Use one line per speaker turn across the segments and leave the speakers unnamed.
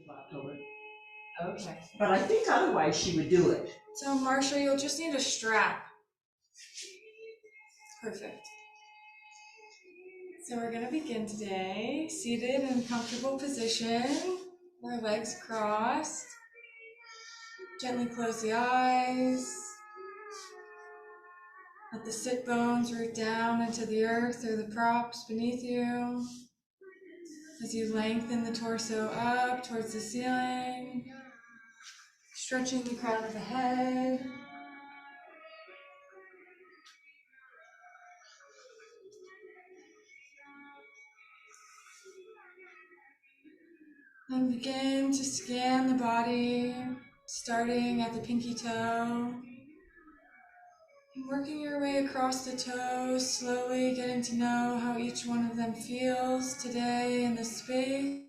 October. Okay. But I think otherwise she would do it.
So Marsha, you'll just need a strap. Perfect. So we're going to begin today, seated in a comfortable position, with our legs crossed. Gently close the eyes. Let the sit bones root down into the earth or the props beneath you. As you lengthen the torso up towards the ceiling, stretching the crown of the head. And begin to scan the body, starting at the pinky toe. Working your way across the toes, slowly getting to know how each one of them feels today in this space.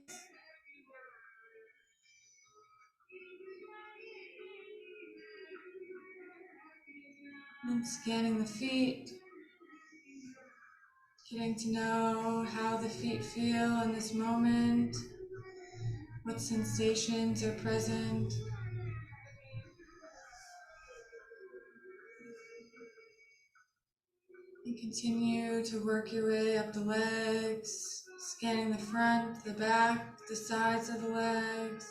And scanning the feet, getting to know how the feet feel in this moment, what sensations are present. And continue to work your way up the legs, scanning the front, the back, the sides of the legs.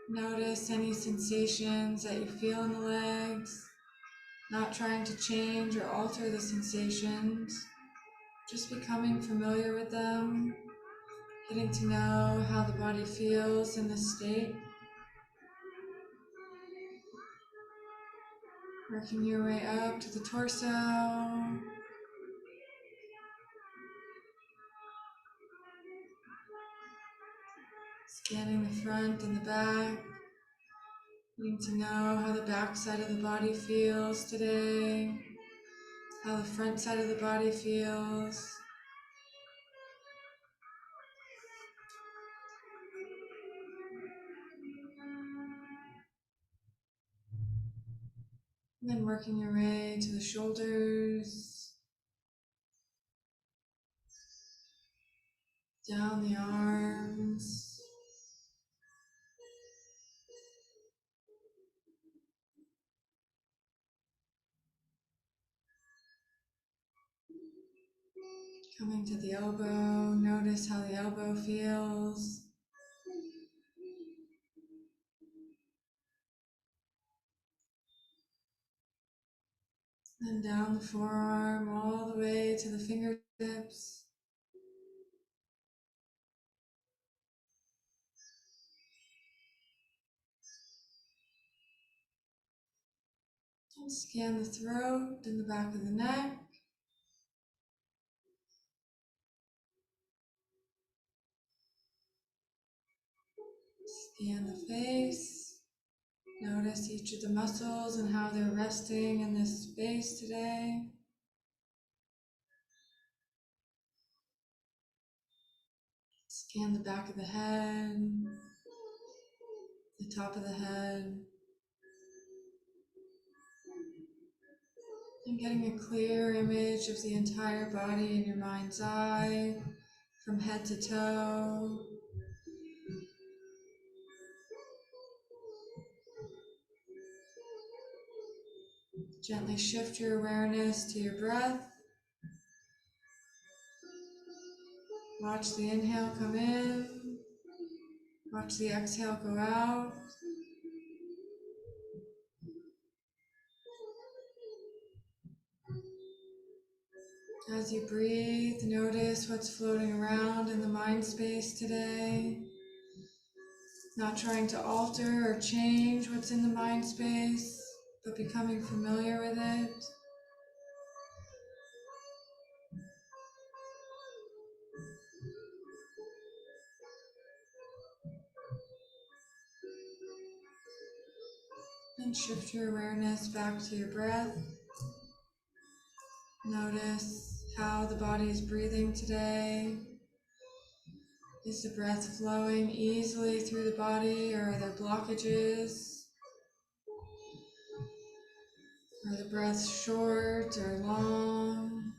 Notice any sensations that you feel in the legs, not trying to change or alter the sensations, just becoming familiar with them, getting to know how the body feels in this state. Working your way up to the torso. Scanning the front and the back. Getting to know how the back side of the body feels today. How the front side of the body feels. And then working your way to the shoulders. Down the arms. Coming to the elbow, notice how the elbow feels. Then down the forearm, all the way to the fingertips. And scan the throat and the back of the neck. Scan the face. Notice each of the muscles and how they're resting in this space today. Scan the back of the head, the top of the head, and getting a clear image of the entire body in your mind's eye, from head to toe. Gently shift your awareness to your breath. Watch the inhale come in. Watch the exhale go out. As you breathe, notice what's floating around in the mind space today. Not trying to alter or change what's in the mind space, but becoming familiar with it. And shift your awareness back to your breath. Notice how the body is breathing today. Is the breath flowing easily through the body, or are there blockages? Are the breaths short or long?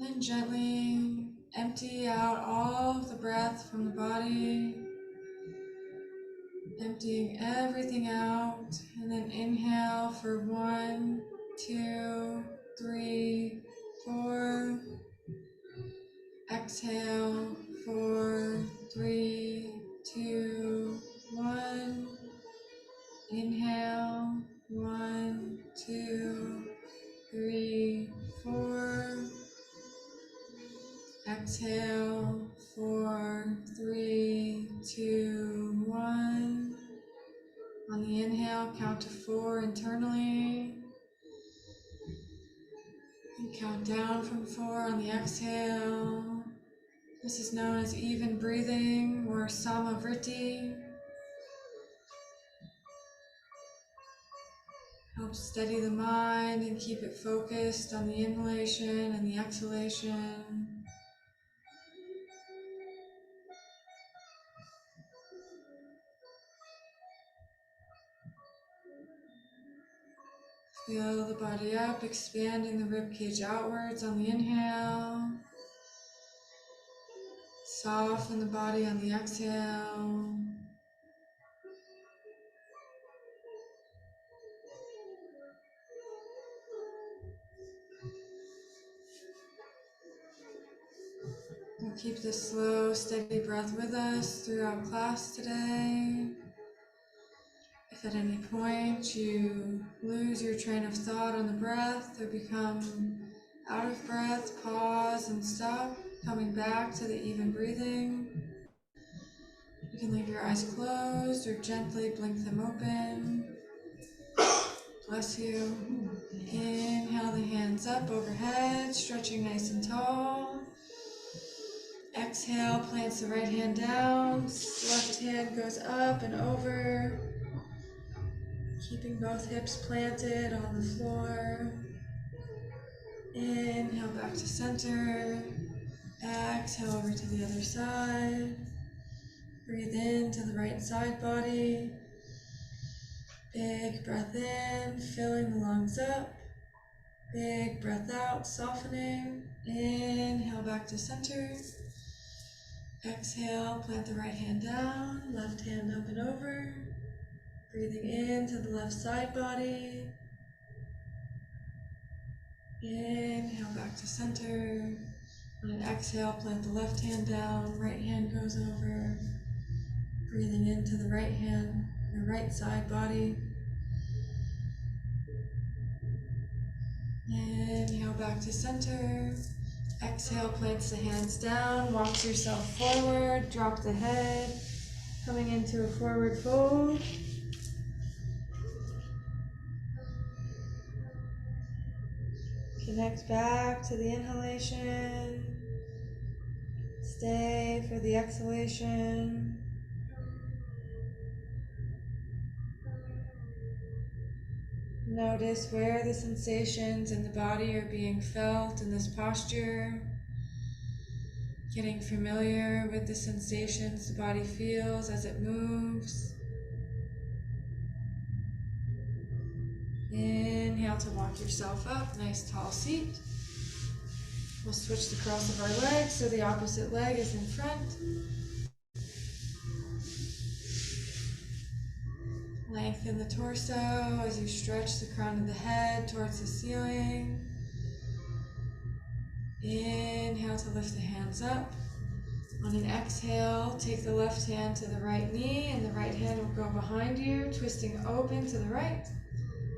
Then gently empty out all of the breath from the body, emptying everything out, and then inhale for 1, 2, 3, 4. Exhale, 4, 3, 2, 1. Inhale, 1, 2, 3, 4. Exhale, 4, 3, 2, 1. On the inhale, count to 4 internally. And count down from 4 on the exhale. This is known as even breathing or samavriti. Helps steady the mind and keep it focused on the inhalation and the exhalation. Fill the body up, expanding the ribcage outwards on the inhale. Soften the body on the exhale. We'll keep this slow, steady breath with us throughout class today. If at any point you lose your train of thought on the breath or become out of breath, pause and stop, coming back to the even breathing. You can leave your eyes closed or gently blink them open. Bless you. Inhale the hands up overhead, stretching nice and tall. Exhale, plants the right hand down, left hand goes up and over. Keeping both hips planted on the floor. Inhale back to center. Exhale over to the other side. Breathe into the right side body. Big breath in, filling the lungs up. Big breath out, softening. Inhale back to center. Exhale, plant the right hand down, left hand up and over. Breathing into the left side body. Inhale back to center. On an exhale, plant the left hand down, right hand goes over. Breathing into the right hand, the right side body. Inhale back to center. Exhale, plants the hands down, walks yourself forward, drop the head, coming into a forward fold. Connect back to the inhalation. Stay for the exhalation. Notice where the sensations in the body are being felt in this posture. Getting familiar with the sensations the body feels as it moves. Inhale to walk yourself up, nice tall seat. We'll switch the cross of our legs so the opposite leg is in front. Lengthen the torso as you stretch the crown of the head towards the ceiling. Inhale to lift the hands up. On an exhale, take the left hand to the right knee and the right hand will go behind you, twisting open to the right.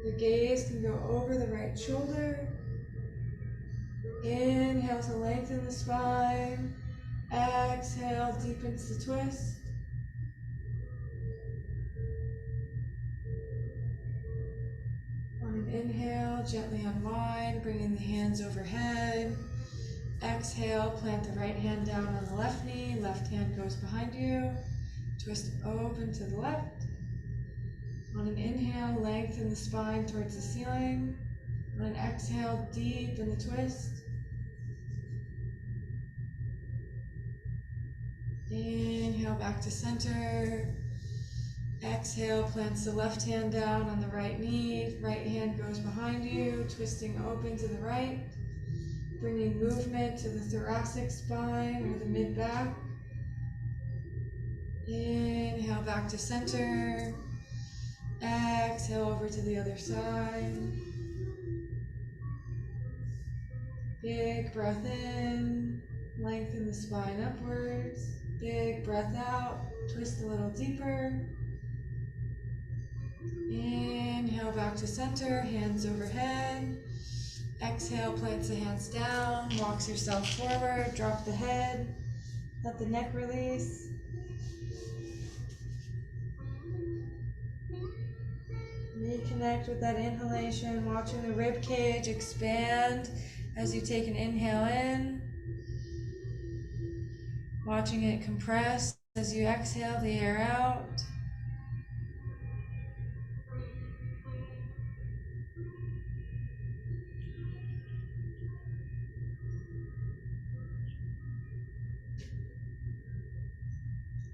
Your gaze can go over the right shoulder. Inhale to lengthen the spine. Exhale, deepens the twist. On an inhale, gently unwind, bringing the hands overhead. Exhale, plant the right hand down on the left knee, left hand goes behind you. Twist open to the left. On an inhale, lengthen the spine towards the ceiling. On an exhale, deepen the twist. Inhale back to center. Exhale, plants the left hand down on the right knee. Right hand goes behind you, twisting open to the right. Bringing movement to the thoracic spine or the mid-back. Inhale back to center. Exhale over to the other side. Big breath in. Lengthen the spine upwards. Big breath out. Twist a little deeper. Inhale back to center. Hands overhead. Exhale, plants the hands down. Walks yourself forward. Drop the head. Let the neck release. Reconnect with that inhalation, watching the rib cage expand as you take an inhale in, watching it compress as you exhale the air out.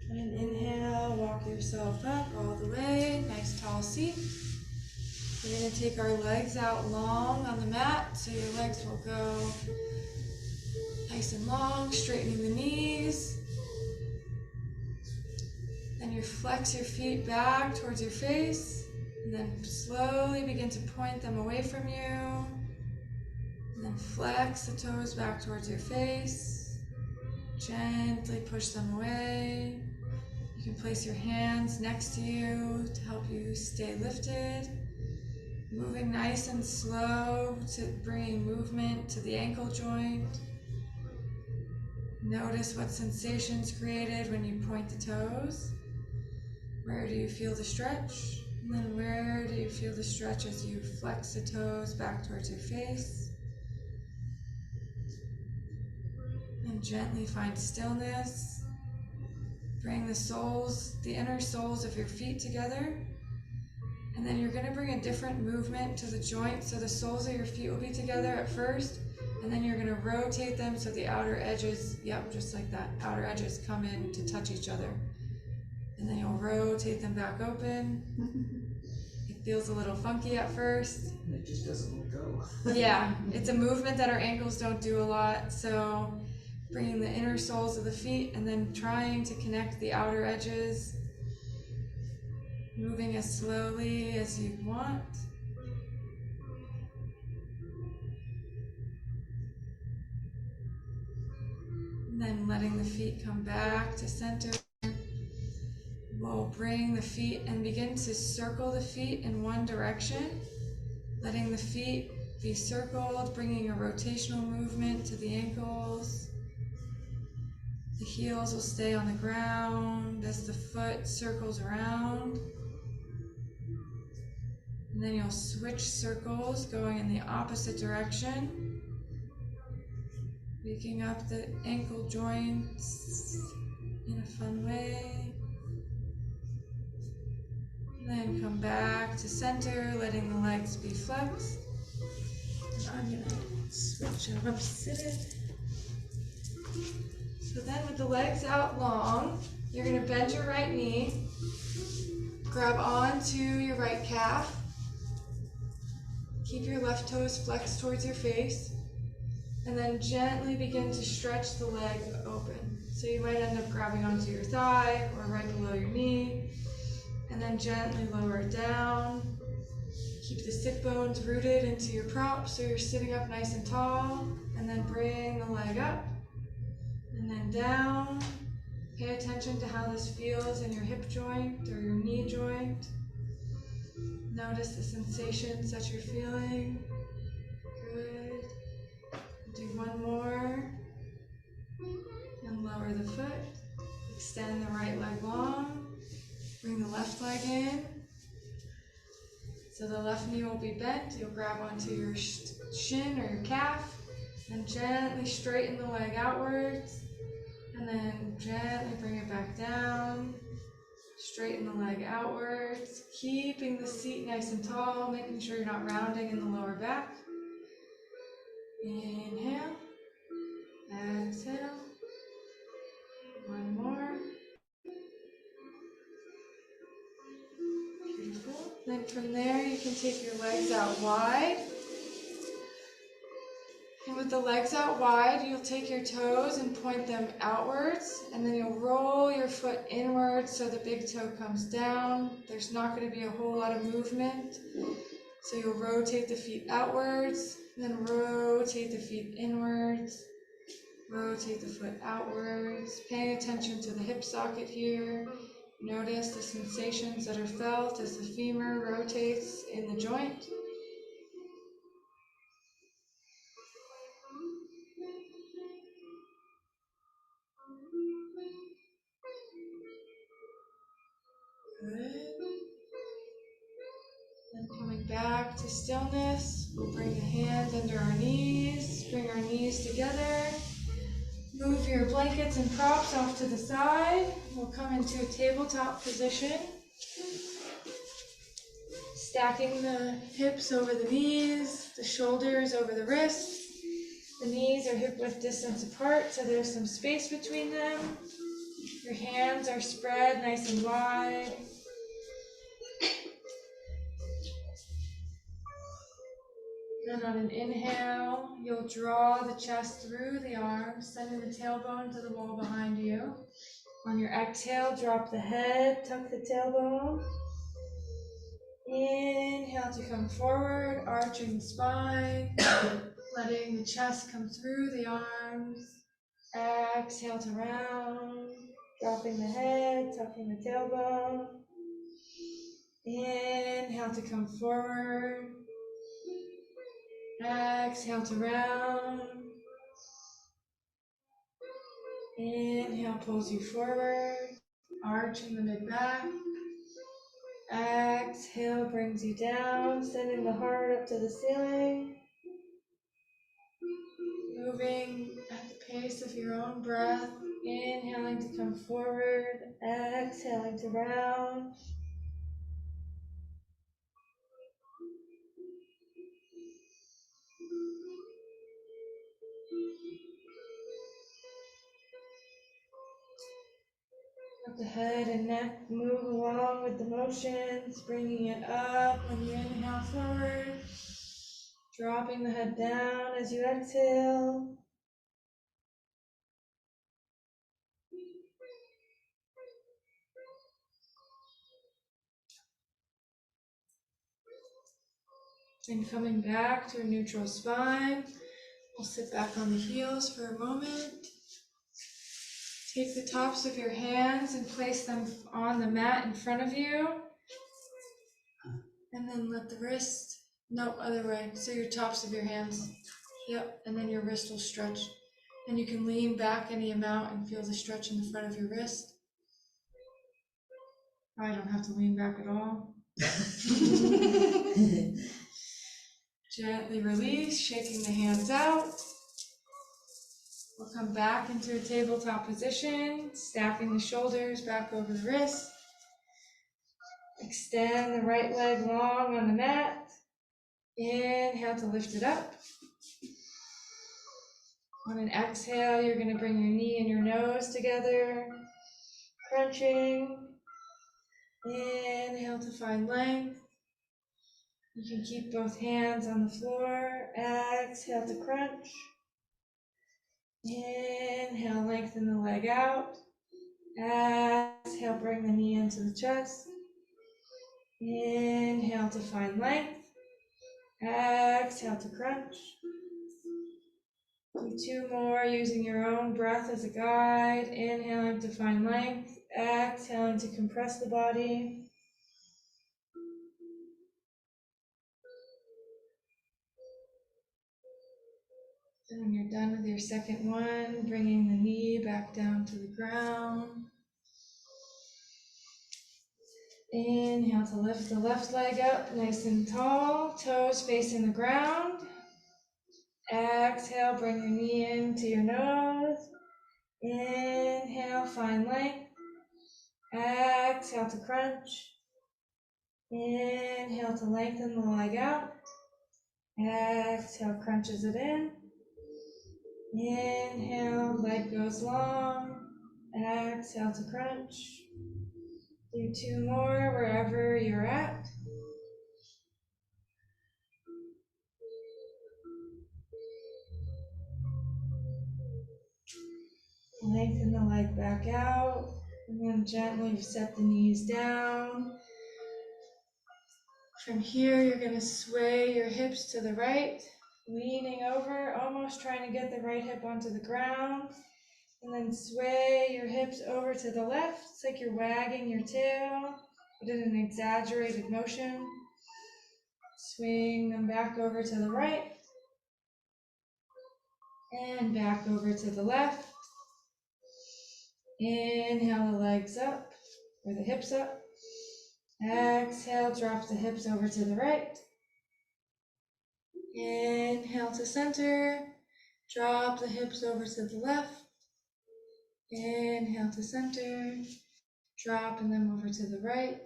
And inhale, walk yourself up all the way, nice tall seat. We're going to take our legs out long on the mat, so your legs will go nice and long, straightening the knees. Then you flex your feet back towards your face, and then slowly begin to point them away from you. And then flex the toes back towards your face. Gently push them away. You can place your hands next to you to help you stay lifted. Moving nice and slow to bringing movement to the ankle joint. Notice what sensations created when you point the toes. Where do you feel the stretch? And then where do you feel the stretch as you flex the toes back towards your face? And gently find stillness. Bring the inner soles of your feet together. And then you're going to bring a different movement to the joint. So the soles of your feet will be together at first. And then you're going to rotate them so the outer edges, just like that, outer edges come in to touch each other. And then you'll rotate them back open. It feels a little funky at first.
It just doesn't let go.
Yeah, it's a movement that our ankles don't do a lot. So bringing the inner soles of the feet and then trying to connect the outer edges. Moving as slowly as you want. And then letting the feet come back to center. We'll bring the feet and begin to circle the feet in one direction. Letting the feet be circled, bringing a rotational movement to the ankles. The heels will stay on the ground as the foot circles around. And then you'll switch circles, going in the opposite direction. Waking up the ankle joints in a fun way. And then come back to center, letting the legs be flexed. And I'm going to switch up, sit it. So then with the legs out long, you're going to bend your right knee, grab onto your right calf, keep your left toes flexed towards your face, and then gently begin to stretch the leg open. So you might end up grabbing onto your thigh or right below your knee, and then gently lower it down. Keep the sit bones rooted into your prop so you're sitting up nice and tall, and then bring the leg up, and then down. Pay attention to how this feels in your hip joint or your knee joint. Notice the sensations that you're feeling. Good. Do one more. And lower the foot. Extend the right leg long. Bring the left leg in. So the left knee will be bent. You'll grab onto your shin or your calf. And gently straighten the leg outwards. And then gently bring it back down. Straighten the leg outwards, keeping the seat nice and tall, making sure you're not rounding in the lower back. Inhale, exhale, one more. Beautiful. Then from there you can take your legs out wide. And with the legs out wide, you'll take your toes and point them outwards, and then you'll roll your foot inwards so the big toe comes down. There's not going to be a whole lot of movement. So you'll rotate the feet outwards, then rotate the feet inwards, rotate the foot outwards, paying attention to the hip socket here. Notice the sensations that are felt as the femur rotates in the joint. Good. Then coming back to stillness, we'll bring the hands under our knees, bring our knees together. Move your blankets and props off to the side. We'll come into a tabletop position. Stacking the hips over the knees, the shoulders over the wrists. The knees are hip-width distance apart, so there's some space between them. Your hands are spread nice and wide. And on an inhale, you'll draw the chest through the arms, sending the tailbone to the wall behind you. On your exhale, drop the head, tuck the tailbone. Inhale to come forward, arching the spine, letting the chest come through the arms. Exhale to round, dropping the head, tucking the tailbone. Inhale to come forward. Exhale to round. Inhale pulls you forward, arching the mid-back. Exhale brings you down, sending the heart up to the ceiling. Moving at the pace of your own breath, inhaling to come forward, exhaling to round. Let the head and neck move along with the motions, bringing it up when you inhale forward, dropping the head down as you exhale. And coming back to a neutral spine, we'll sit back on the heels for a moment. Take the tops of your hands and place them on the mat in front of you. And then let the wrist, no, other way. So your tops of your hands. Yep, and then your wrist will stretch. And you can lean back any amount and feel the stretch in the front of your wrist. I don't have to lean back at all. Gently release, shaking the hands out. We'll come back into a tabletop position, stacking the shoulders back over the wrist. Extend the right leg long on the mat. Inhale to lift it up. On an exhale, you're going to bring your knee and your nose together, crunching. Inhale to find length. You can keep both hands on the floor. Exhale to crunch. Inhale, lengthen the leg out. Exhale, bring the knee into the chest. Inhale to find length. Exhale to crunch. Do 2 more using your own breath as a guide. Inhaling to find length. Exhaling to compress the body. And when you're done with your second one, bringing the knee back down to the ground. Inhale to lift the left leg up nice and tall, toes facing the ground. Exhale, bring your knee into your nose. Inhale, find length. Exhale to crunch. Inhale to lengthen the leg out. Exhale, crunches it in. Inhale, leg goes long. Exhale to crunch. Do 2 more wherever you're at. lengthen the leg back out. And then gently set the knees down. From here, you're going to sway your hips to the right, leaning over, almost trying to get the right hip onto the ground. And then sway your hips over to the left. It's like you're wagging your tail, but in an exaggerated motion. Swing them back over to the right. And back over to the left. Inhale the legs up, or the hips up. Exhale, drop the hips over to the right. Inhale to center. Drop the hips over to the left. Inhale to center. Dropping them over to the right.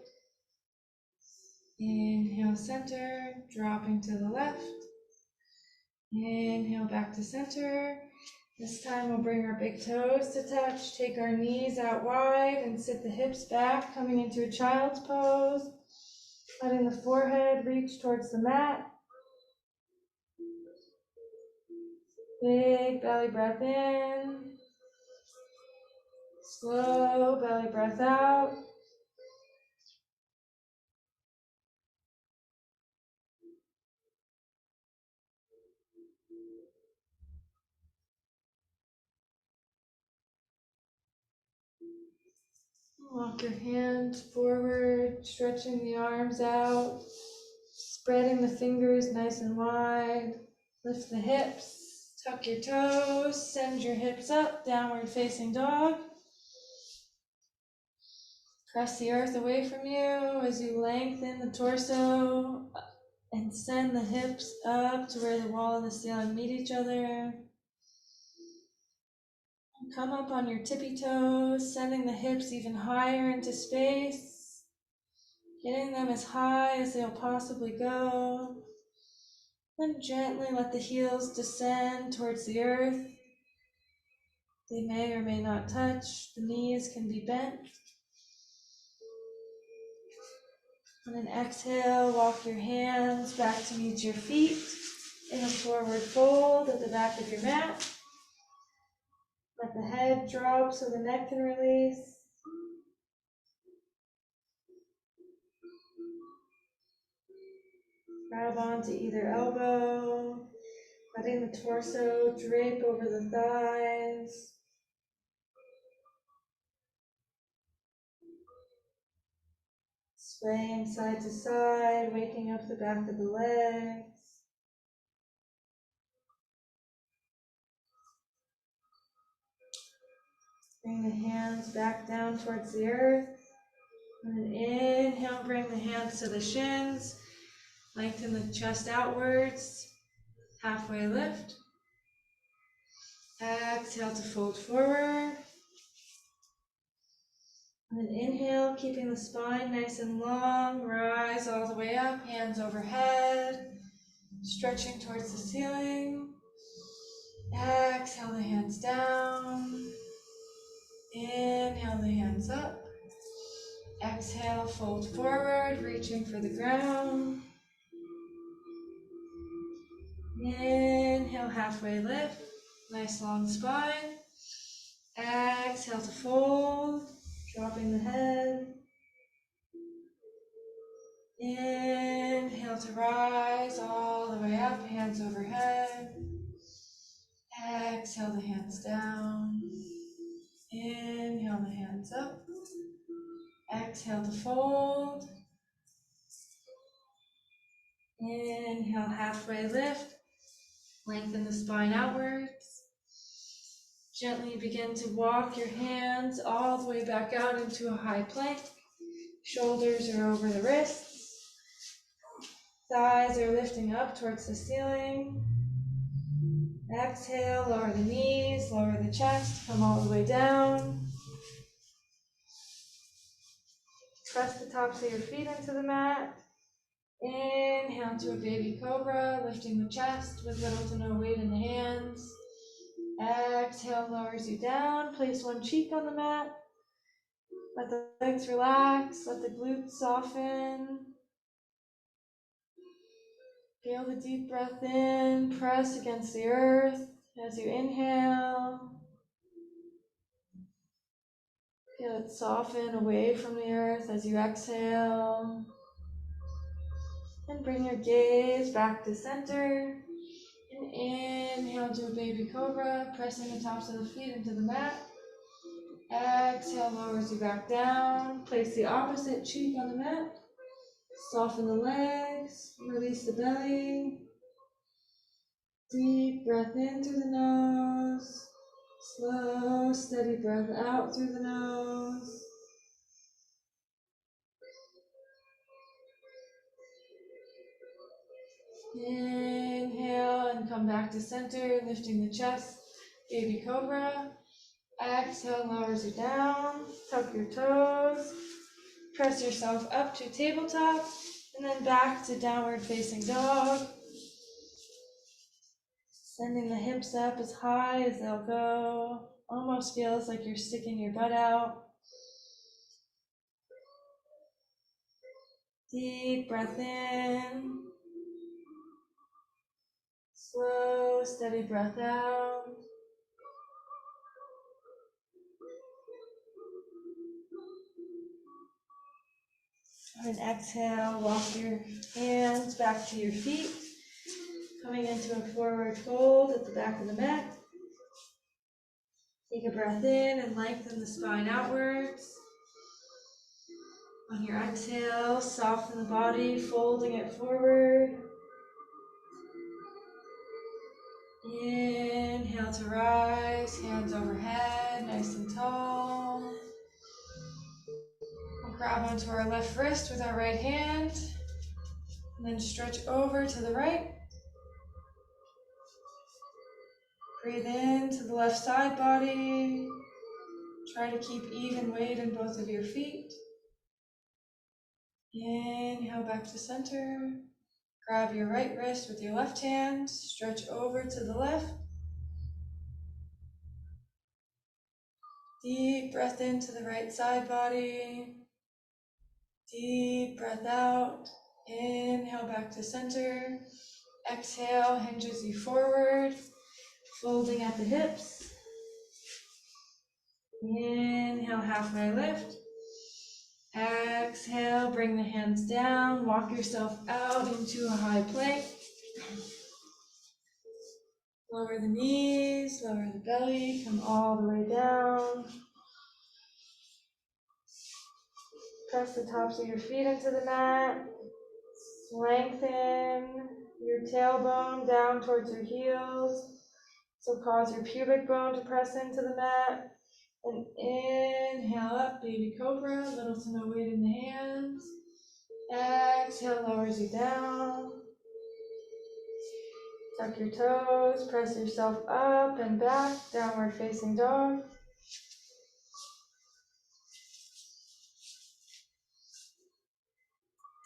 Inhale, center. Dropping to the left. Inhale, back to center. This time we'll bring our big toes to touch. Take our knees out wide and sit the hips back, coming into a child's pose. Letting the forehead reach towards the mat. Big belly breath in. Slow belly breath out. Walk your hands forward, stretching the arms out, spreading the fingers nice and wide. Lift the hips, tuck your toes, send your hips up, downward facing dog. Press the earth away from you as you lengthen the torso and send the hips up to where the wall and the ceiling meet each other. Come up on your tippy toes, sending the hips even higher into space, getting them as high as they'll possibly go. Then gently let the heels descend towards the earth. They may or may not touch. The knees can be bent. And then exhale, walk your hands back to meet your feet in a forward fold at the back of your mat. Let the head drop so the neck can release. Grab onto either elbow, letting the torso drape over the thighs. Swaying side to side, waking up the back of the legs. Bring the hands back down towards the earth. And then inhale, bring the hands to the shins. Lengthen the chest outwards. Halfway lift. Exhale to fold forward. And then inhale, keeping the spine nice and long. Rise all the way up, hands overhead. Stretching towards the ceiling. Exhale the hands down. Inhale the hands up. Exhale, fold forward, reaching for the ground. Inhale, halfway lift. Nice long spine. Exhale to fold, dropping the head. Inhale to rise all the way up, hands overhead. Exhale the hands down. Inhale the hands up. Exhale to fold. Inhale, halfway lift. Lengthen the spine outwards. Gently begin to walk your hands all the way back out into a high plank. Shoulders are over the wrists. Thighs are lifting up towards the ceiling. Exhale, lower the knees, lower the chest, come all the way down. Press the tops of your feet into the mat. Inhale to a baby cobra, lifting the chest with little to no weight in the hands. Exhale lowers you down. Place one cheek on the mat. Let the legs relax. Let the glutes soften. Feel the deep breath in. Press against the earth as you inhale. Feel it soften away from the earth as you exhale. And bring your gaze back to center. And inhale to a baby cobra, pressing the tops of the feet into the mat. Exhale, lowers you back down. Place the opposite cheek on the mat. Soften the legs, release the belly. Deep breath in through the nose. Slow, steady breath out through the nose. Inhale and come back to center, lifting the chest, baby cobra. Exhale, lowers you down. Tuck your toes. Press yourself up to tabletop, and then back to downward facing dog. Sending the hips up as high as they'll go. Almost feels like you're sticking your butt out. Deep breath in. Slow, steady breath out. And exhale, walk your hands back to your feet. Coming into a forward fold at the back of the mat. Take a breath in and lengthen the spine outwards. On your exhale, soften the body, folding it forward. Inhale to rise, hands overhead, nice and tall. We'll grab onto our left wrist with our right hand, and then stretch over to the right. Breathe into the left side body. Try to keep even weight in both of your feet. Inhale back to center. Grab your right wrist with your left hand, stretch over to the left. Deep breath into the right side body. Deep breath out. Inhale back to center. Exhale, hinges you forward, folding at the hips. Inhale, halfway lift. Exhale, bring the hands down, walk yourself out into a high plank. Lower the knees, lower the belly, come all the way down. Press the tops of your feet into the mat. Lengthen your tailbone down towards your heels. So cause your pubic bone to press into the mat. And inhale up, baby cobra, little to no weight in the hands. Exhale, lowers you down. Tuck your toes, press yourself up and back, downward facing dog.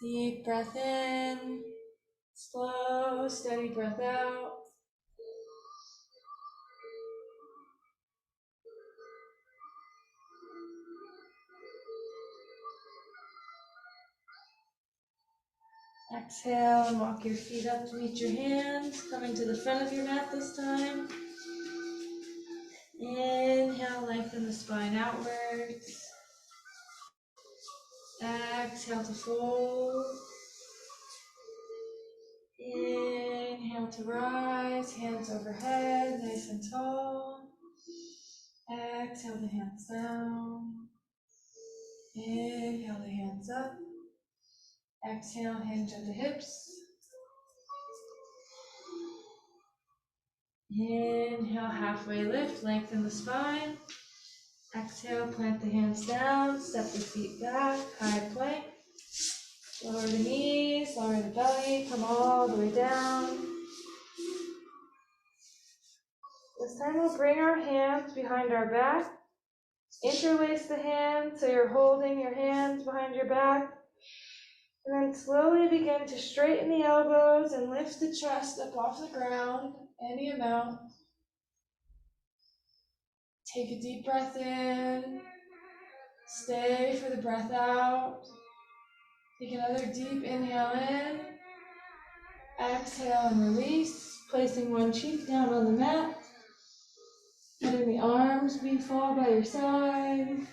Deep breath in, slow, steady breath out. Exhale and walk your feet up to meet your hands, coming to the front of your mat this time. Inhale, lengthen the spine outwards. Exhale to fold. Inhale to rise, hands overhead, nice and tall. Exhale the hands down. Inhale the hands up. Exhale, hinge at the hips. Inhale, halfway lift, lengthen the spine. Exhale, plant the hands down, step the feet back, high plank. Lower the knees, lower the belly, come all the way down. This time we'll bring our hands behind our back. Interlace the hands so you're holding your hands behind your back. And then slowly begin to straighten the elbows and lift the chest up off the ground, any amount. Take a deep breath in. Stay for the breath out. Take another deep inhale in. Exhale and release, placing one cheek down on the mat. Letting the arms fall by your side.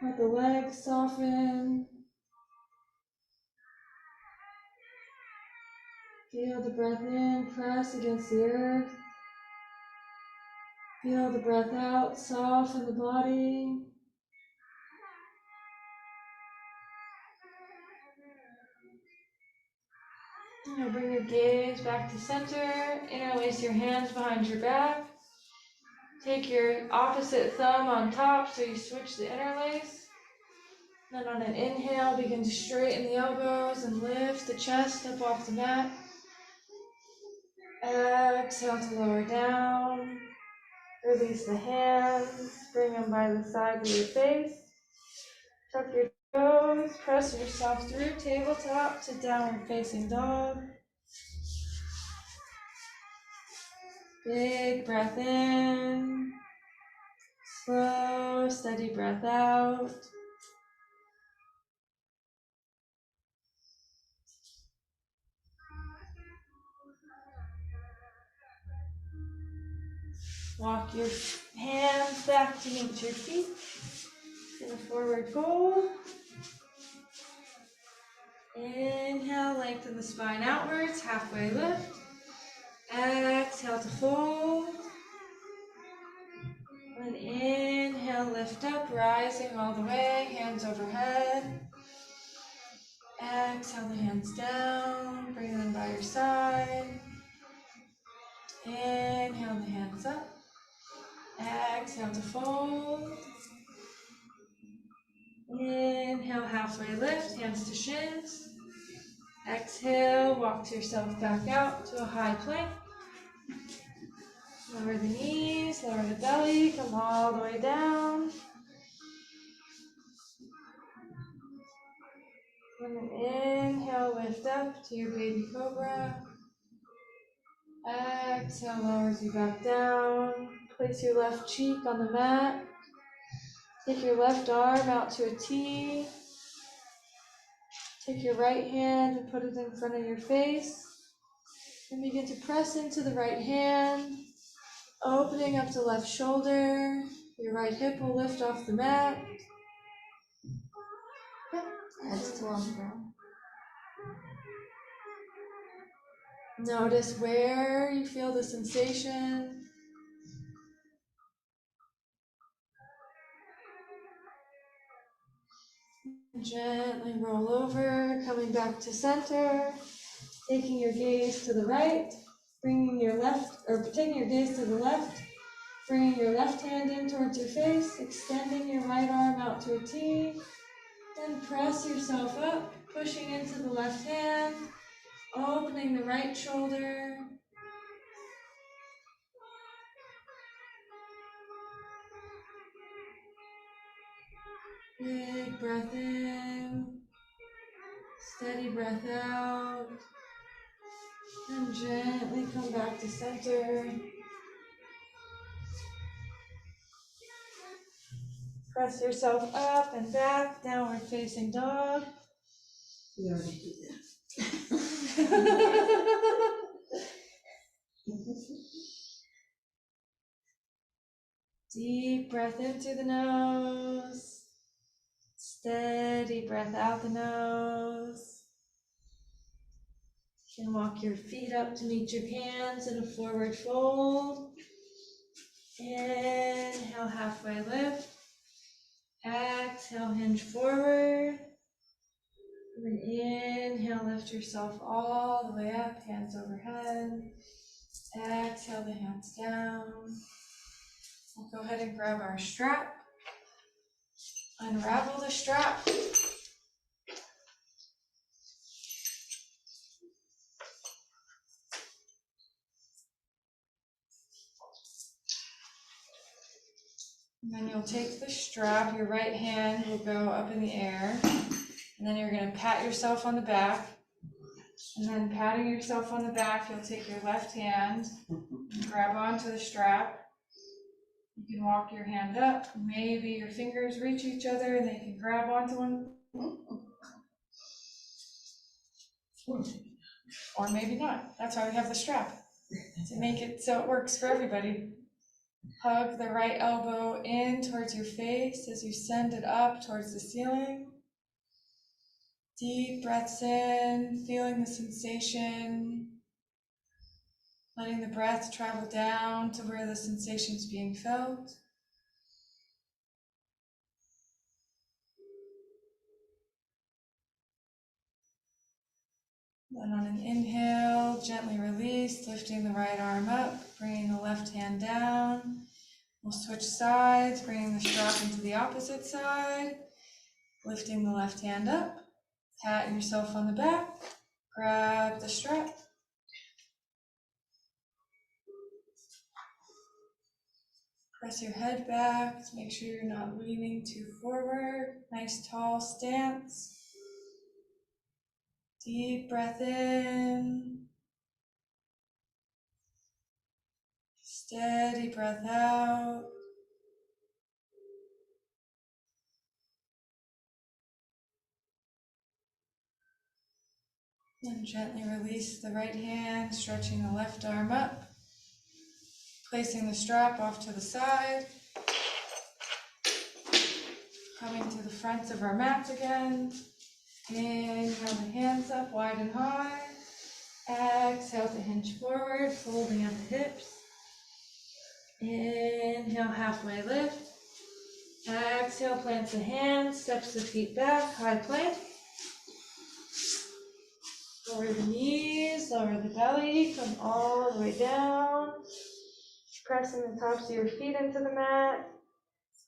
Let the legs soften. Feel the breath in, press against the earth. Feel the breath out, soften the body. Now bring your gaze back to center. Interlace your hands behind your back. Take your opposite thumb on top so you switch the interlace. Then on an inhale, begin to straighten the elbows and lift the chest up off the mat. Exhale to lower down. Release the hands. Bring them by the sides of your face. Tuck your toes. Press yourself through tabletop to downward facing dog. Big breath in. Slow, steady breath out. Walk your hands back to meet your feet in a forward fold. Inhale, lengthen the spine outwards, halfway lift. Exhale to fold. And inhale, lift up, rising all the way, hands overhead. Exhale the hands down, bring them by your side. Inhale the hands up. Exhale to fold. Inhale, halfway lift, hands to shins. Exhale, walk yourself back out to a high plank. Lower the knees, lower the belly, come all the way down. And then inhale, lift up to your baby cobra. Exhale, lowers you back down. Place your left cheek on the mat. Take your left arm out to a T. Take your right hand and put it in front of your face. And begin to press into the right hand, opening up the left shoulder. Your right hip will lift off the mat. Head still on the ground. Notice where you feel the sensation. Gently roll over, coming back to center. Taking your gaze to the right, taking your gaze to the left, bringing your left hand in towards your face, extending your right arm out to a T, then press yourself up, pushing into the left hand, opening the right shoulder. Big breath in, steady breath out. And gently come back to center. Press yourself up and back, downward facing dog.
We already did that.
Deep breath in through the nose. Steady breath out the nose. You can walk your feet up to meet your hands in a forward fold. Inhale, halfway lift. Exhale, hinge forward. And then inhale, lift yourself all the way up, hands overhead. Exhale the hands down. We'll go ahead and grab our strap. Unravel the strap. And then you'll take the strap, your right hand will go up in the air, and then you're going to pat yourself on the back. And then patting yourself on the back, you'll take your left hand and grab onto the strap. You can walk your hand up, maybe your fingers reach each other and they can grab onto one. Or maybe not. That's why we have the strap, to make it so it works for everybody. Hug the right elbow in towards your face as you send it up towards the ceiling. Deep breaths in, feeling the sensation, letting the breath travel down to where the sensation is being felt. Then on an inhale, gently release, lifting the right arm up, bringing the left hand down. We'll switch sides, bringing the strap into the opposite side, lifting the left hand up, pat yourself on the back, grab the strap. Press your head back to make sure you're not leaning too forward. Nice tall stance. Deep breath in. Steady breath out. And gently release the right hand, stretching the left arm up. Placing the strap off to the side. Coming to the front of our mat again. Inhale the hands up wide and high. Exhale to hinge forward, folding at the hips. Inhale, halfway lift. Exhale, plant the hands, steps the feet back, high plank. Lower the knees, lower the belly, come all the way down. Pressing the tops of your feet into the mat.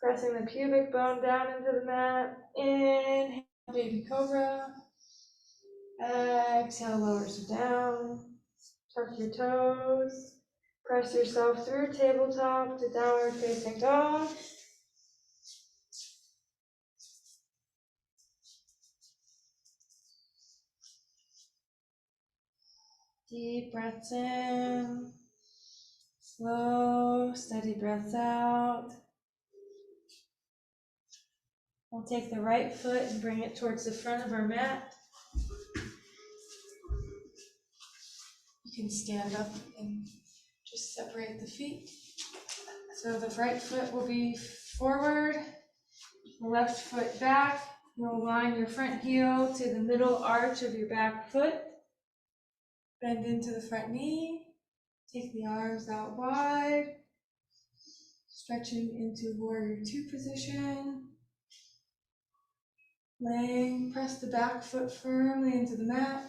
Pressing the pubic bone down into the mat. Inhale, baby cobra. Exhale, lowers it down. Tuck your toes. Press yourself through tabletop to downward facing dog. Deep breaths in. Slow, steady breaths out. We'll take the right foot and bring it towards the front of our mat. You can stand up and just separate the feet. So the right foot will be forward, the left foot back. You'll line your front heel to the middle arch of your back foot. Bend into the front knee. Take the arms out wide. Stretching into warrior two position. Laying, press the back foot firmly into the mat.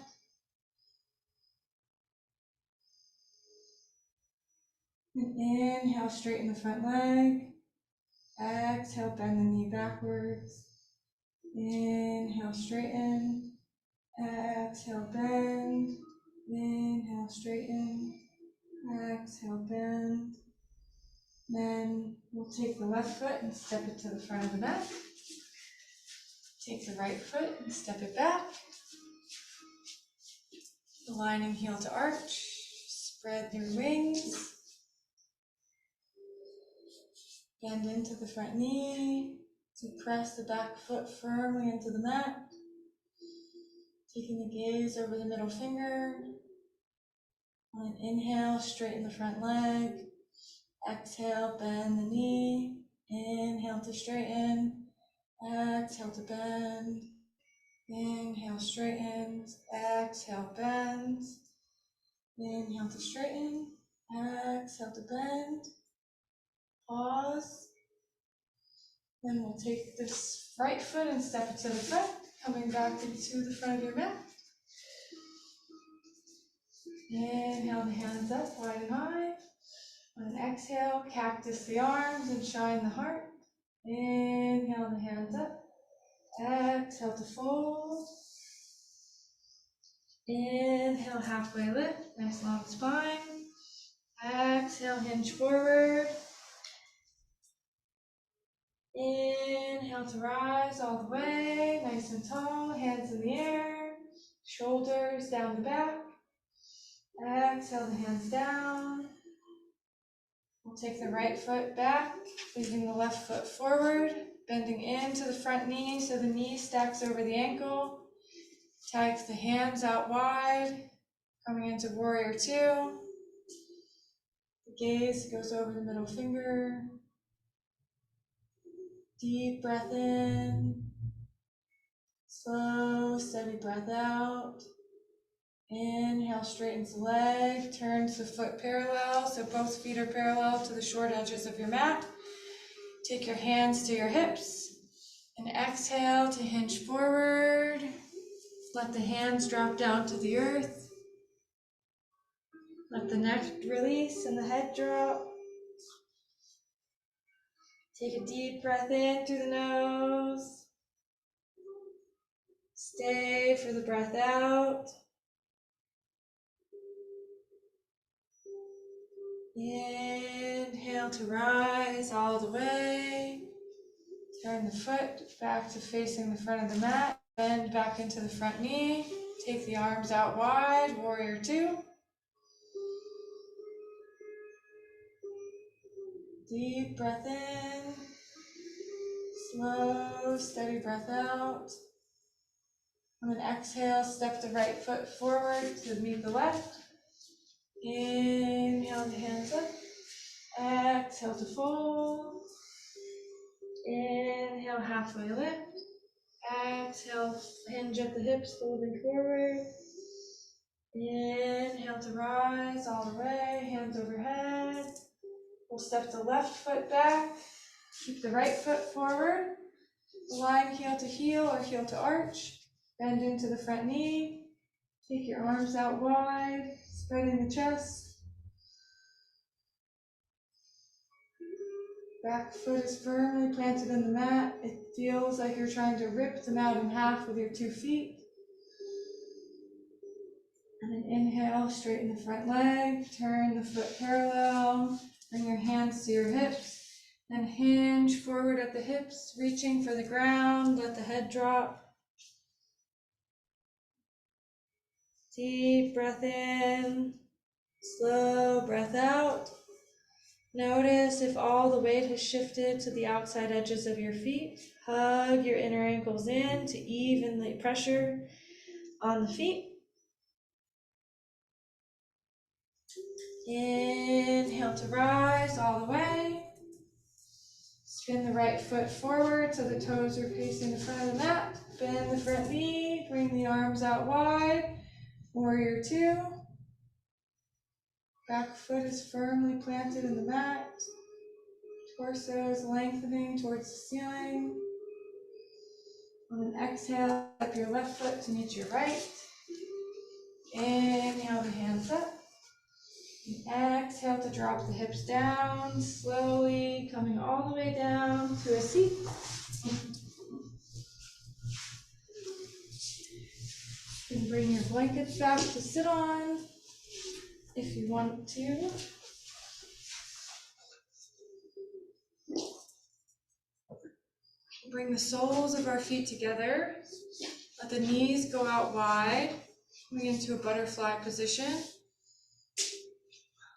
And inhale, straighten the front leg. Exhale, bend the knee backwards. Inhale, straighten. Exhale, bend. Inhale, straighten. Exhale, bend. Then we'll take the left foot and step it to the front of the mat. Take the right foot and step it back. Aligning heel to arch. Spread your wings. Bend into the front knee. To press the back foot firmly into the mat. Taking the gaze over the middle finger. On an inhale, straighten the front leg. Exhale, bend the knee. Inhale to straighten. Exhale to bend. Inhale, straighten. Exhale, bend. Inhale to straighten. Exhale to bend. Pause. Then we'll take this right foot and step it to the front, coming back into the front of your mat. Inhale the hands up, wide and high. On an exhale, cactus the arms and shine the heart. Inhale the hands up. Exhale to fold. Inhale, halfway lift, nice long spine. Exhale, hinge forward. Inhale to rise all the way, nice and tall, hands in the air, shoulders down the back. Exhale the hands down. We'll take the right foot back, leaving the left foot forward, bending into the front knee so the knee stacks over the ankle. Take the hands out wide, coming into warrior two. gaze goes over the middle finger. Deep breath in. Slow, steady breath out. Inhale, straightens the leg, turns the foot parallel, so both feet are parallel to the short edges of your mat. Take your hands to your hips, and exhale to hinge forward. Let the hands drop down to the earth. Let the neck release and the head drop. Take a deep breath in through the nose. Stay for the breath out. Inhale to rise all the way. Turn the foot back to facing the front of the mat. Bend back into the front knee. Take the arms out wide, warrior two. Deep breath in. Slow, steady breath out. On an exhale, step the right foot forward to meet the left. Inhale the hands up. Exhale to fold. Inhale, halfway lift. Exhale, hinge at the hips, folding forward. Inhale to rise all the way, hands overhead. We'll step the left foot back. Keep the right foot forward. Align heel to heel or heel to arch. Bend into the front knee. Take your arms out wide, spreading the chest. Back foot is firmly planted in the mat. It feels like you're trying to rip the mat in half with your 2 feet. And then inhale, straighten the front leg, turn the foot parallel, bring your hands to your hips, and hinge forward at the hips, reaching for the ground, let the head drop. Deep breath in, slow breath out. Notice if all the weight has shifted to the outside edges of your feet. Hug your inner ankles in to evenly pressure on the feet. Inhale to rise all the way. Spin the right foot forward so the toes are facing the front of the mat. Bend the front knee, bring the arms out wide. Warrior two. Back foot is firmly planted in the mat. Torso is lengthening towards the ceiling. On an exhale, up your left foot to meet your right. Inhale the hands up. And exhale to drop the hips down, slowly coming all the way down to a seat. You can bring your blankets back to sit on if you want to. Bring the soles of our feet together. Let the knees go out wide, coming into a butterfly position.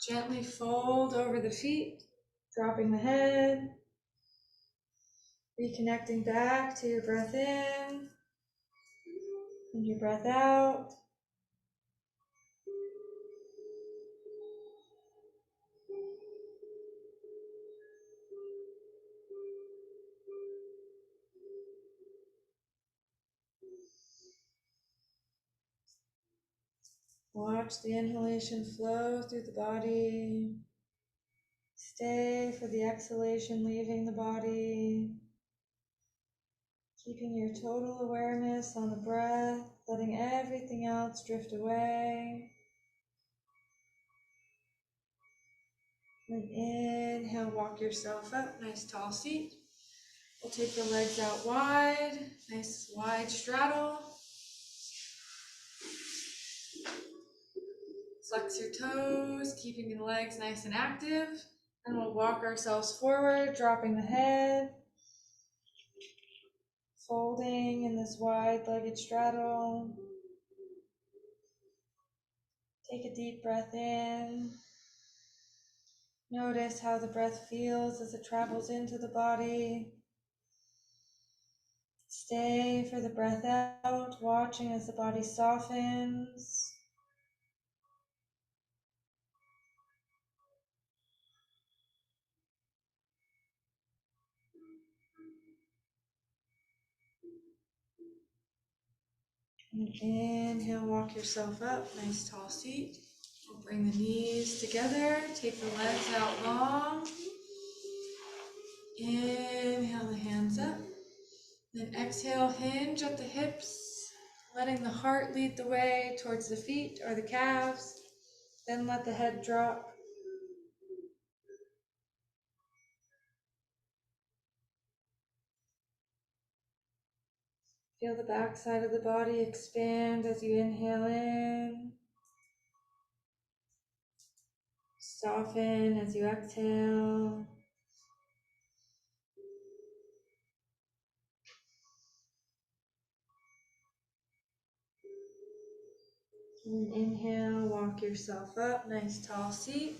Gently fold over the feet, dropping the head. Reconnecting back to your breath in and your breath out. Watch the inhalation flow through the body. Stay for the exhalation leaving the body. Keeping your total awareness on the breath, letting everything else drift away. And inhale, walk yourself up, nice tall seat. We'll take the legs out wide, nice wide straddle. Flex your toes, keeping the legs nice and active. And we'll walk ourselves forward, dropping the head. Folding in this wide-legged straddle. Take a deep breath in. Notice how the breath feels as it travels into the body. Stay for the breath out, watching as the body softens. And inhale, walk yourself up, nice tall seat. We'll bring the knees together, take the legs out long. Inhale the hands up. Then exhale, hinge at the hips, letting the heart lead the way towards the feet or the calves. Then let the head drop. Feel the back side of the body expand as you inhale in. Soften as you exhale. And inhale, walk yourself up, nice tall seat.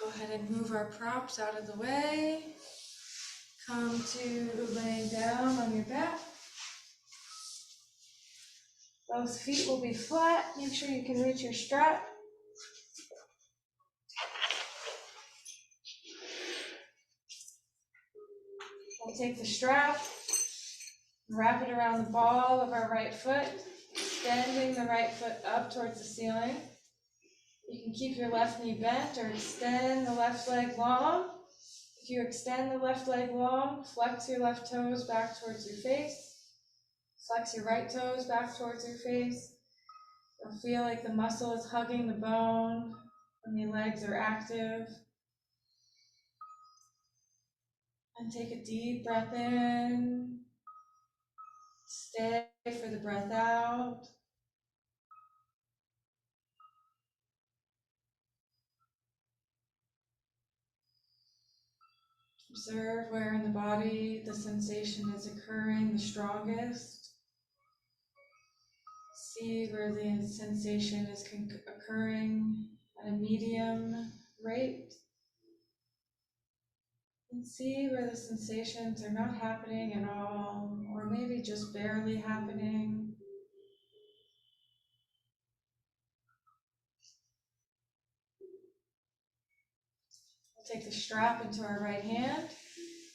Go ahead and move our props out of the way. Come to laying down on your back. Both feet will be flat. Make sure you can reach your strap. We'll take the strap, wrap it around the ball of our right foot, extending the right foot up towards the ceiling. You can keep your left knee bent or extend the left leg long. If you extend the left leg long, flex your left toes back towards your face. Flex your right toes back towards your face. You'll feel like the muscle is hugging the bone when your legs are active. And take a deep breath in. Stay for the breath out. Observe where in the body the sensation is occurring the strongest. See where the sensation is occurring at a medium rate. And see where the sensations are not happening at all, or maybe just barely happening. We'll take the strap into our right hand.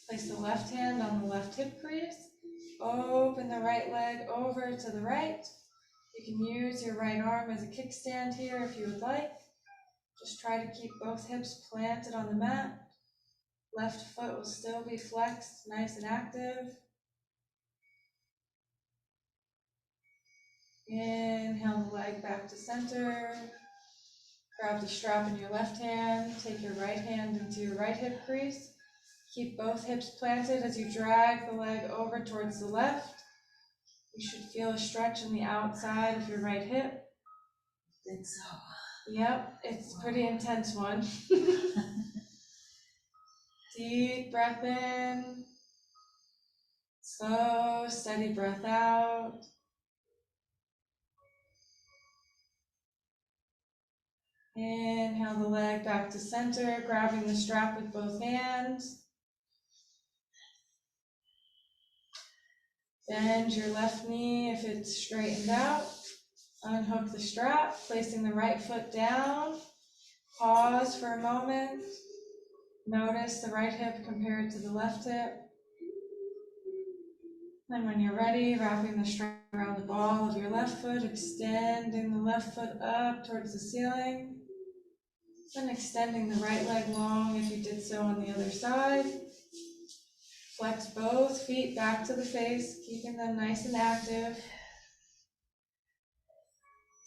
Place the left hand on the left hip crease. Open the right leg over to the right. You can use your right arm as a kickstand here if you would like. Just try to keep both hips planted on the mat. Left foot will still be flexed, nice and active. Inhale the leg back to center. Grab the strap in your left hand. Take your right hand into your right hip crease. Keep both hips planted as you drag the leg over towards the left. You should feel a stretch in the outside of your right hip.
I think so.
Yep, it's a pretty intense one. Deep breath in. Slow, steady breath out. Inhale the leg back to center, grabbing the strap with both hands. Bend your left knee if it's straightened out. Unhook the strap, placing the right foot down. Pause for a moment. Notice the right hip compared to the left hip. And when you're ready, wrapping the strap around the ball of your left foot, extending the left foot up towards the ceiling. Then extending the right leg long if you did so on the other side. Flex both feet back to the face, keeping them nice and active.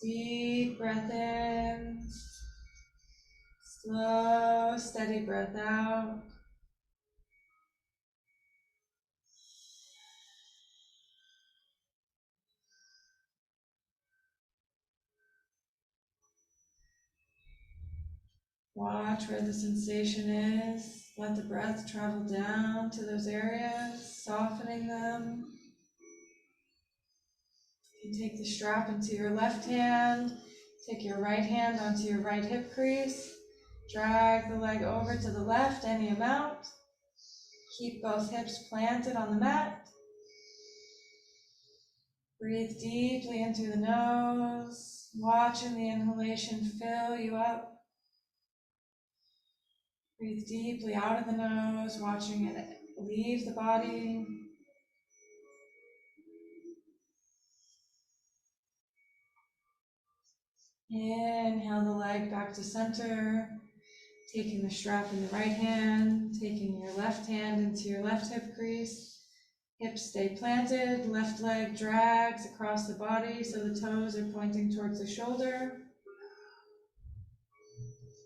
Deep breath in. Slow, steady breath out. Watch where the sensation is. Let the breath travel down to those areas, softening them. You take the strap into your left hand. Take your right hand onto your right hip crease. Drag the leg over to the left any amount. Keep both hips planted on the mat. Breathe deeply in through the nose. Watching the inhalation fill you up. Breathe deeply out of the nose, watching it leave the body. Inhale the leg back to center, taking the strap in the right hand, taking your left hand into your left hip crease. Hips stay planted, left leg drags across the body so the toes are pointing towards the shoulder.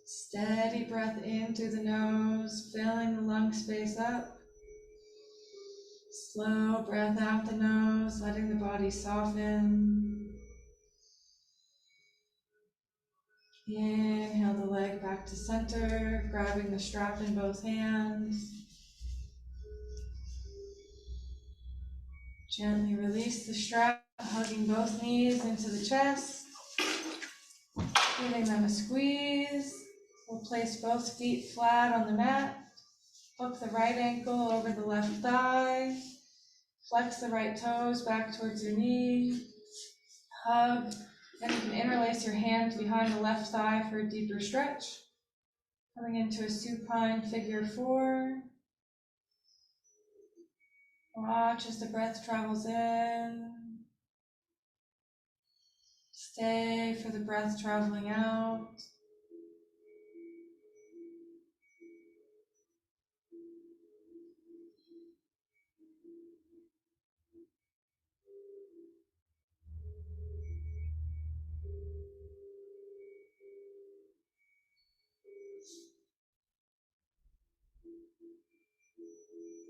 Steady breath in through the nose, filling the lung space up. Slow breath out the nose, letting the body soften. Inhale the leg back to center, grabbing the strap in both hands. Gently release the strap, hugging both knees into the chest, giving them a squeeze. We'll place both feet flat on the mat. Hook the right ankle over the left thigh. Flex the right toes back towards your knee. Hug. Then you can interlace your hands behind the left thigh for a deeper stretch. Coming into a supine figure 4. Watch as the breath travels in. Stay for the breath traveling out.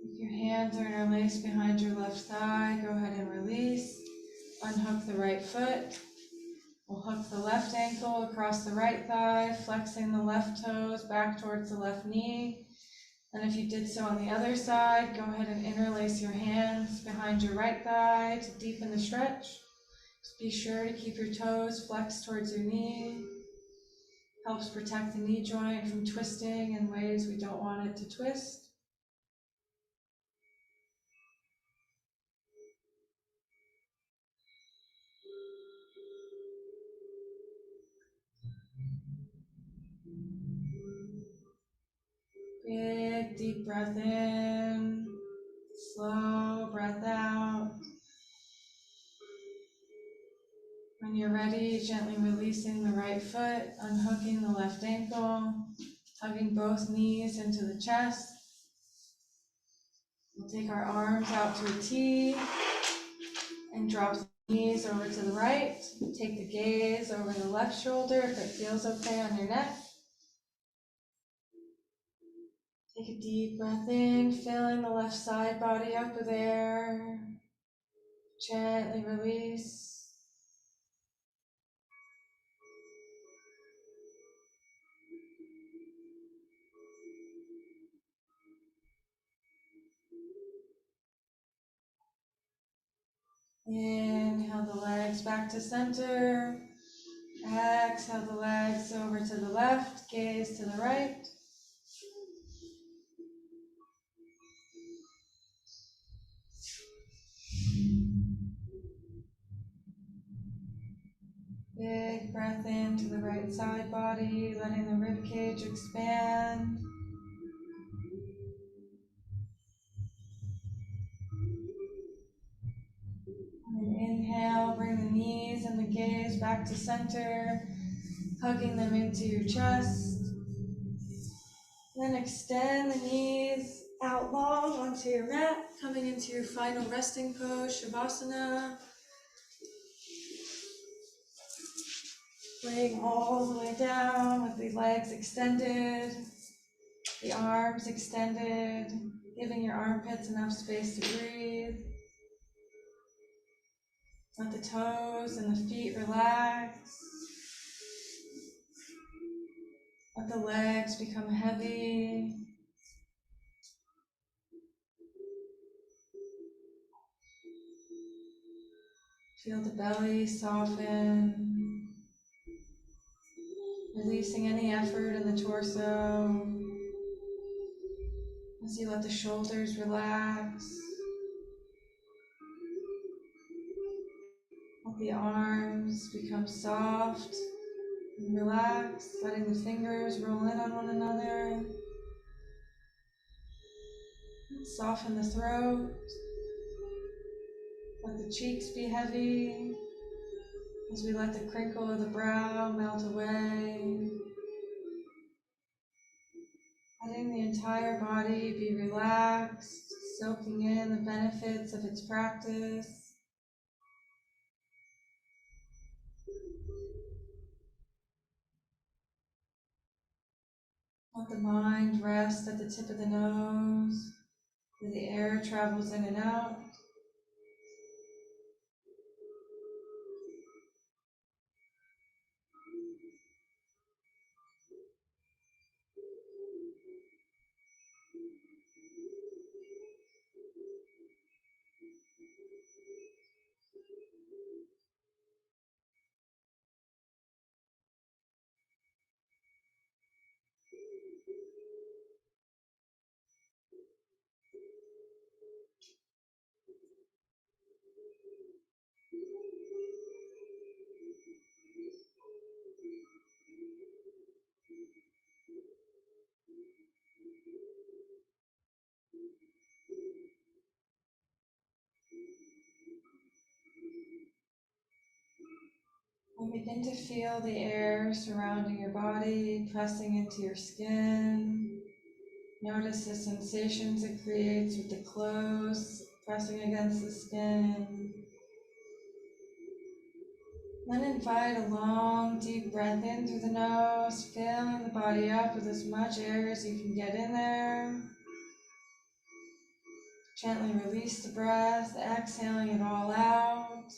If your hands are interlaced behind your left thigh, go ahead and release. Unhook the right foot. We'll hook the left ankle across the right thigh, flexing the left toes back towards the left knee. And if you did so on the other side, go ahead and interlace your hands behind your right thigh to deepen the stretch. Just be sure to keep your toes flexed towards your knee. Helps protect the knee joint from twisting in ways we don't want it to twist. Big deep breath in, slow breath out. When you're ready, gently releasing the right foot, unhooking the left ankle, hugging both knees into the chest. We'll take our arms out to a T and drop the knees over to the right. Take the gaze over the left shoulder if it feels okay on your neck. Take a deep breath in, filling the left side body up with air. Gently release. Inhale the legs back to center. Exhale the legs over to the left, gaze to the right. Big breath into the right side body, letting the rib cage expand. And inhale, bring the knees and the gaze back to center, hugging them into your chest. Then extend the knees out long onto your mat, coming into your final resting pose, Shavasana. Laying all the way down with the legs extended, the arms extended, giving your armpits enough space to breathe. Let the toes and the feet relax. Let the legs become heavy. Feel the belly soften, releasing any effort in the torso as you let the shoulders relax. Let the arms become soft and relaxed, letting the fingers roll in on one another. Soften the throat. Let the cheeks be heavy. As we let the crinkle of the brow melt away, letting the entire body be relaxed, soaking in the benefits of its practice. Let the mind rest at the tip of the nose, where the air travels in and out. And begin to feel the air surrounding your body, pressing into your skin. Notice the sensations it creates with the clothes pressing against the skin. Then invite a long, deep breath in through the nose, filling the body up with as much air as you can get in there. Gently release the breath, exhaling it all out.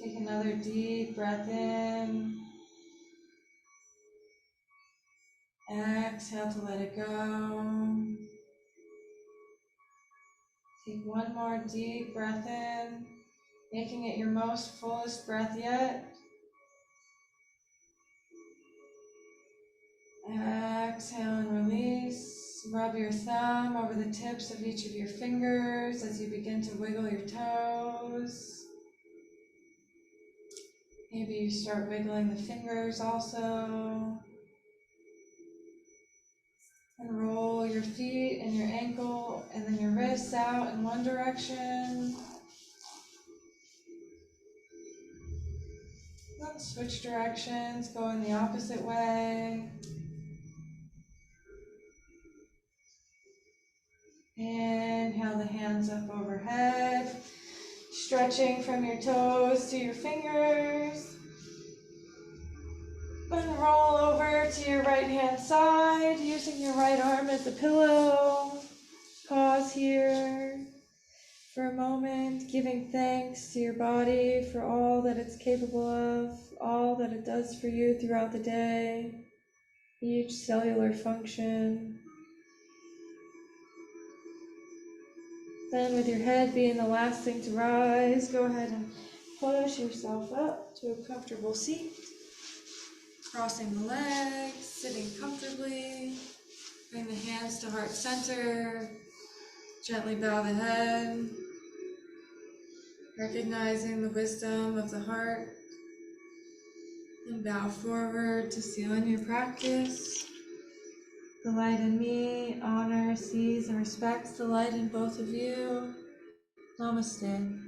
Take another deep breath in. Exhale to let it go. Take one more deep breath in, making it your most fullest breath yet. Exhale and release. Rub your thumb over the tips of each of your fingers as you begin to wiggle your toes. Maybe you start wiggling the fingers also. And roll your feet and your ankle and then your wrists out in one direction. Then switch directions, go in the opposite way. Inhale the hands up overhead, stretching from your toes to your fingers. And roll over to your right hand side, using your right arm as a pillow. Pause here for a moment, giving thanks to your body for all that it's capable of, all that it does for you throughout the day, each cellular function. Then with your head being the last thing to rise, go ahead and push yourself up to a comfortable seat. Crossing the legs, sitting comfortably. Bring the hands to heart center. Gently bow the head. Recognizing the wisdom of the heart. And bow forward to seal in your practice. The light in me honors, sees, and respects the light in both of you. Namaste.